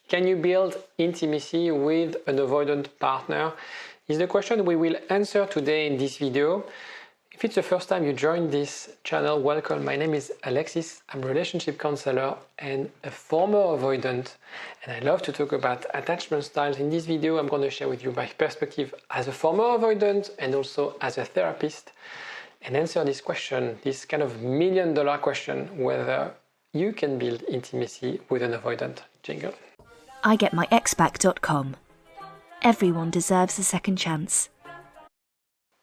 Can you build intimacy with an avoidant partner? Is the question we will answer today in this video. If it's the first time you joined this channel, welcome. My name is Alexis. I'm a relationship counselor and a former avoidant, and I love to talk about attachment styles. In this video, I'm going to share with you my perspective as a former avoidant and also as a therapist, and answer this question, this kind of million-dollar question, whether you can build intimacy with an avoidant. Jingle. igetmyexback.com. Everyone deserves a second chance.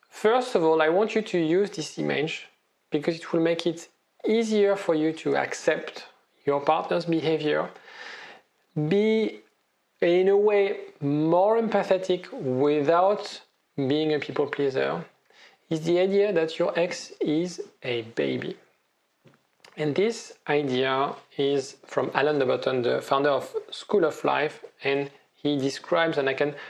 First of all, I want you to use this image because it will make it easier for you to accept your partner's behavior, be in a way more empathetic without being a people pleaser. Is the idea that your ex is a baby. And this idea is from Alan Avoidant, the founder of School of Life, and he describes, and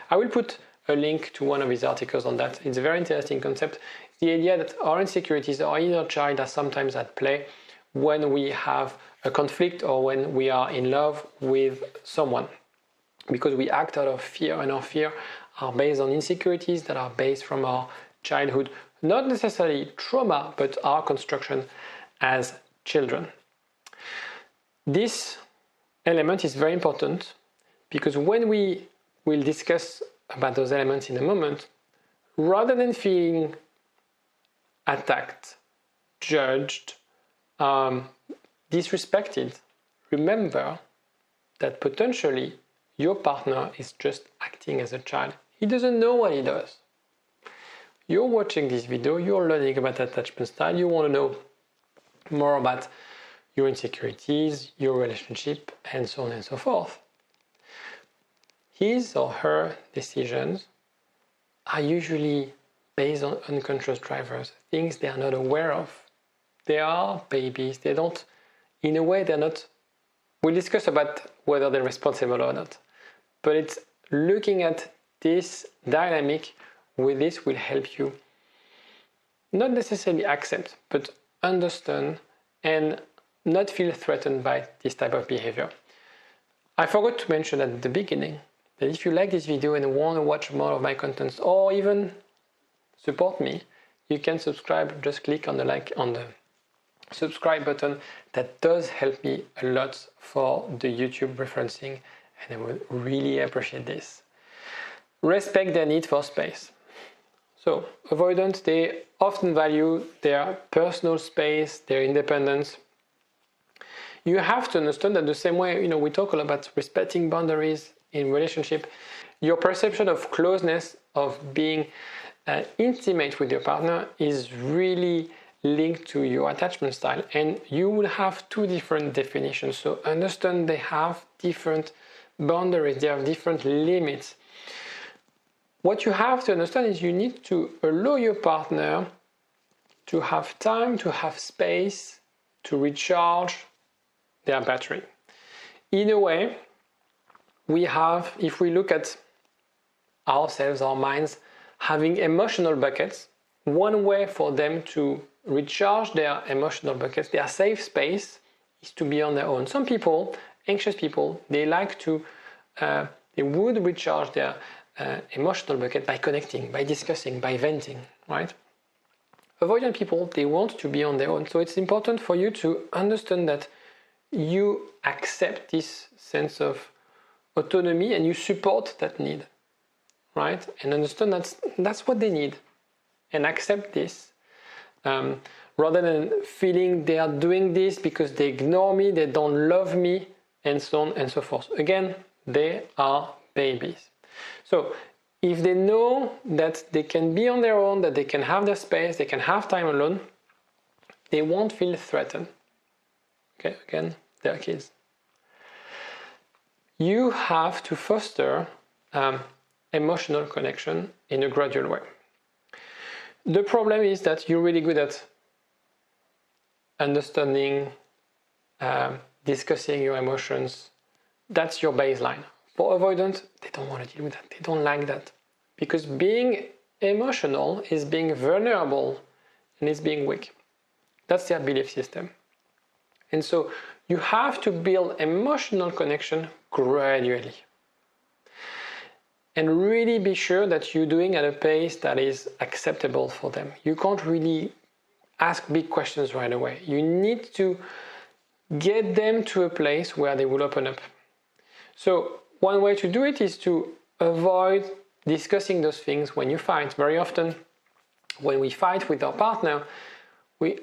I will put a link to one of his articles on that. It's a very interesting concept. The idea that our insecurities, our inner child are sometimes at play when we have a conflict or when we are in love with someone, because we act out of fear, and our fear are based on insecurities that are based from our childhood, not necessarily trauma, but our construction as children. This element is very important because when we will discuss about those elements in a moment, rather than feeling attacked, judged, disrespected, remember that potentially your partner is just acting as a child. He doesn't know what he does. You're watching this video, you're learning about attachment style, you want to know more about your insecurities, your relationship, and so on and so forth. His or her decisions are usually based on unconscious drivers, things they are not aware of. They are babies, they don't, in a way, they're not, we'll discuss about whether they're responsible or not. But it's looking at this dynamic with this will help you not necessarily accept, but understand and not feel threatened by this type of behavior. I forgot to mention at the beginning that if you like this video and want to watch more of my contents or even support me, you can subscribe. Just click on the subscribe button. That does help me a lot for the YouTube referencing, and I would really appreciate this. Respect their need for space. So, avoidants, they often value their personal space, their independence. You have to understand that the same way, we talk a lot about respecting boundaries in relationship. Your perception of closeness, of being intimate with your partner is really linked to your attachment style. And you will have two different definitions. So understand they have different boundaries, they have different limits. What you have to understand is you need to allow your partner to have time, to have space, to recharge their battery. In a way, we have, if we look at ourselves, our minds, having emotional buckets, one way for them to recharge their emotional buckets, their safe space, is to be on their own. Some people, anxious people, they like to, they would recharge their emotional bucket by connecting, by discussing, by venting, right? Avoidant people, they want to be on their own. So it's important for you to understand that you accept this sense of autonomy and you support that need, right? And understand that's what they need, and accept this. Rather than feeling they are doing this because they ignore me, they don't love me, and so on and so forth. Again, they are babies. So if they know that they can be on their own, that they can have their space, they can have time alone, they won't feel threatened. Okay, again, they're kids. You have to foster emotional connection in a gradual way. The problem is that you're really good at understanding, discussing your emotions. That's your baseline. For avoidant, they don't want to deal with that. They don't like that. Because being emotional is being vulnerable and is being weak. That's their belief system. And so You have to build emotional connection gradually. And really be sure that you're doing at a pace that is acceptable for them. You can't really ask big questions right away. You need to get them to a place where they will open up. So one way to do it is to avoid discussing those things when you fight. Very often when we fight with our partner, we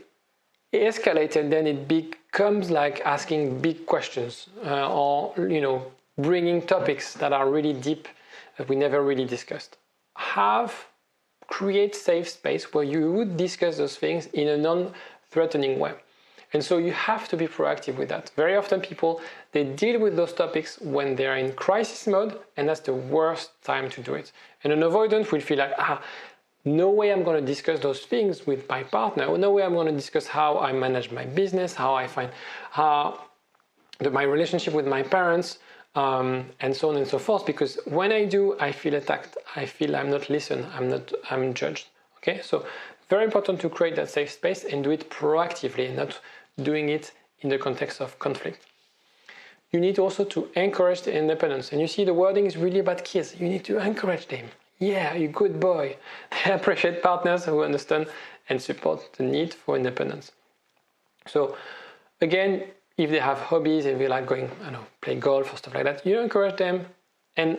escalate and then it becomes like asking big questions or bringing topics that are really deep that we never really discussed. Create safe space where you would discuss those things in a non-threatening way. And so you have to be proactive with that. Very often people, they deal with those topics when they're in crisis mode, and that's the worst time to do it. And an avoidant will feel like, no way I'm going to discuss those things with my partner, or no way I'm going to discuss how I manage my business, how I find my relationship with my parents, and so on and so forth, because when I do, I feel attacked. I feel I'm not listened, I'm judged. Okay, so very important to create that safe space and do it proactively, not doing it in the context of conflict. You need also to encourage the independence. And you see the wording is really about kids. You need to encourage them. Yeah, you good boy. They appreciate partners who understand and support the need for independence. So again, if they have hobbies and they like going, play golf or stuff like that, you encourage them and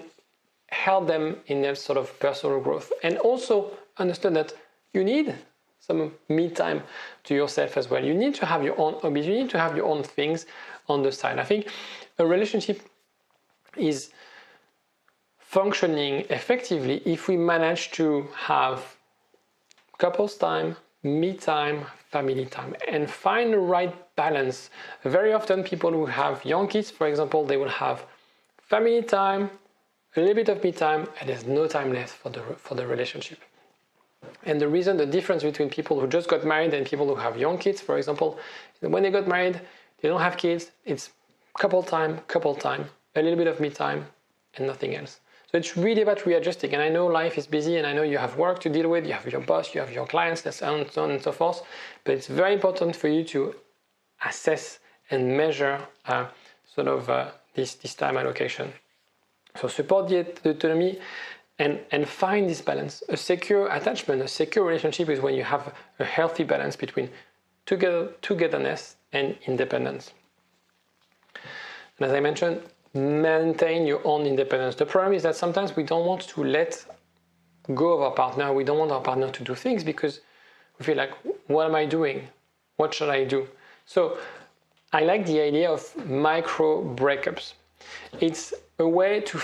help them in their sort of personal growth. And also understand that you need some me time to yourself as well. You need to have your own hobbies. You need to have your own things on the side. I think a relationship is functioning effectively if we manage to have couples time, me time, family time, and find the right balance. Very often people who have young kids, for example, they will have family time, a little bit of me time, and there's no time left for the relationship. And the difference between people who just got married and people who have young kids, for example, when they got married, they don't have kids, it's couple time, a little bit of me time, and nothing else. So it's really about readjusting. And I know life is busy and I know you have work to deal with, you have your boss, you have your clients, and so on and so forth. But it's very important for you to assess and measure this time allocation. So support the autonomy and find this balance. A secure attachment, a secure relationship is when you have a healthy balance between togetherness and independence. And as I mentioned, maintain your own independence. The problem is that sometimes we don't want to let go of our partner. We don't want our partner to do things because we feel like, what am I doing? What should I do? So I like the idea of micro breakups. It's a way to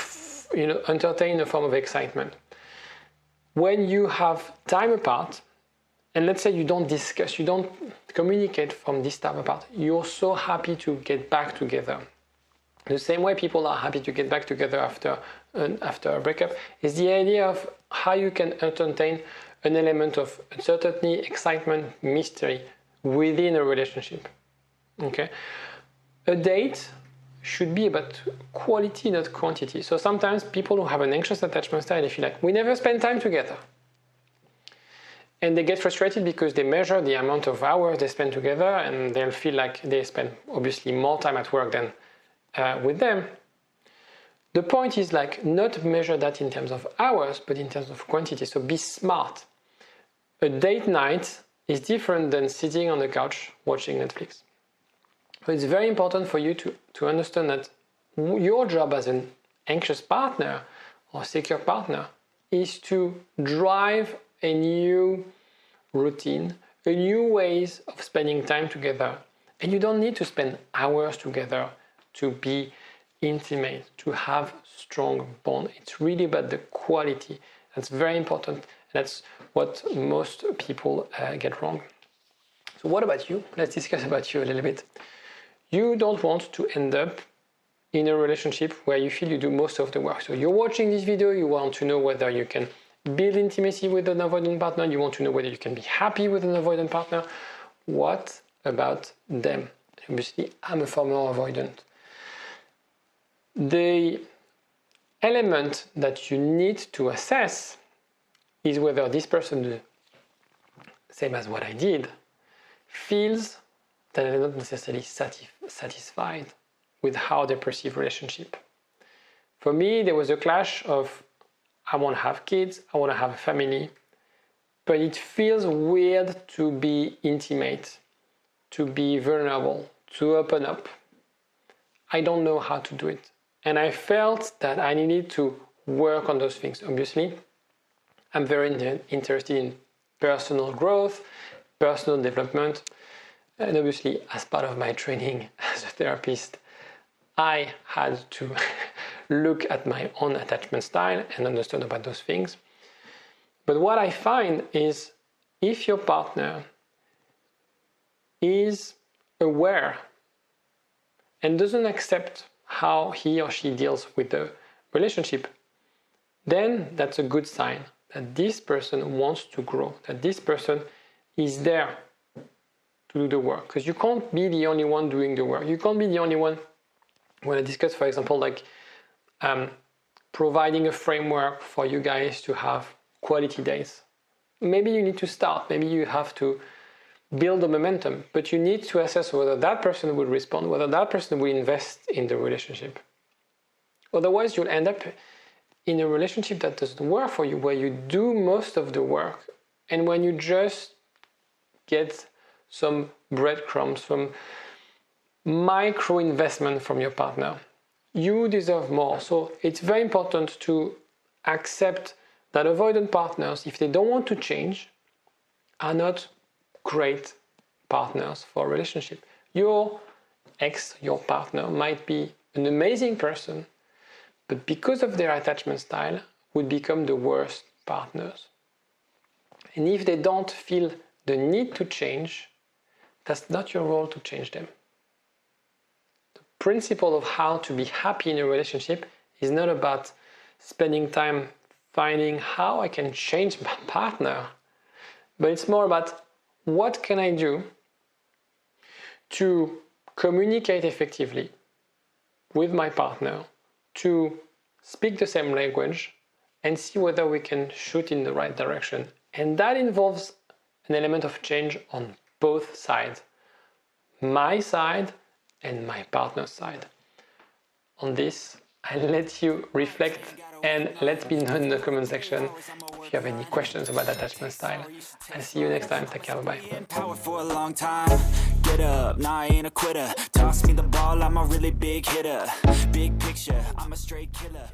entertain a form of excitement. When you have time apart, and let's say you don't discuss, you don't communicate from this time apart, you're so happy to get back together. The same way people are happy to get back together after a breakup is the idea of how you can entertain an element of uncertainty, excitement, mystery within a relationship. Okay, a date should be about quality, not quantity. So sometimes people who have an anxious attachment style, they feel like we never spend time together. And they get frustrated because they measure the amount of hours they spend together and they'll feel like they spend obviously more time at work than with them. The point is like not measure that in terms of hours, but in terms of quantity. So be smart. A date night is different than sitting on the couch watching Netflix. So it's very important for you to understand that your job as an anxious partner or secure partner is to drive a new routine, a new ways of spending time together. And you don't need to spend hours together to be intimate, to have strong bond. It's really about the quality. That's very important. That's what most people get wrong. So what about you? Let's discuss about you a little bit. You don't want to end up in a relationship where you feel you do most of the work. So you're watching this video, you want to know whether you can build intimacy with an avoidant partner, you want to know whether you can be happy with an avoidant partner. What about them? Obviously, I'm a former avoidant. The element that you need to assess is whether this person, same as what I did, feels that they're not necessarily satisfied with how they perceive relationship. For me, there was a clash of I want to have kids, I want to have a family, but it feels weird to be intimate, to be vulnerable, to open up. I don't know how to do it. And I felt that I needed to work on those things. Obviously, I'm very interested in personal growth, personal development. And obviously, as part of my training as a therapist, I had to look at my own attachment style and understand about those things. But what I find is if your partner is aware and doesn't accept how he or she deals with the relationship, then that's a good sign that this person wants to grow, that this person is there to do the work. Because you can't be the only one doing the work. You can't be the only one. When I discuss, for example, like providing a framework for you guys to have quality days, maybe you need to start, maybe you have to build the momentum, but you need to assess whether that person will respond, whether that person will invest in the relationship. Otherwise, you'll end up in a relationship that doesn't work for you, where you do most of the work, and when you just get some breadcrumbs, some micro investment from your partner, you deserve more. So it's very important to accept that avoidant partners, if they don't want to change, are not great partners for a relationship. Your ex, your partner, might be an amazing person, but because of their attachment style, would become the worst partners. And if they don't feel the need to change, that's not your role to change them. The principle of how to be happy in a relationship is not about spending time finding how I can change my partner, but it's more about what can I do to communicate effectively with my partner, to speak the same language, and see whether we can shoot in the right direction. And that involves an element of change on both sides, my side and my partner's side. On this, I'll let you reflect and let me know in the comment section if you have any questions about attachment style. I'll see you next time. Take care. Bye. Power for a long time. Get up, nah, I ain't a quitter. Toss me the ball, I'm a really big hitter. Big picture, I'm a straight killer.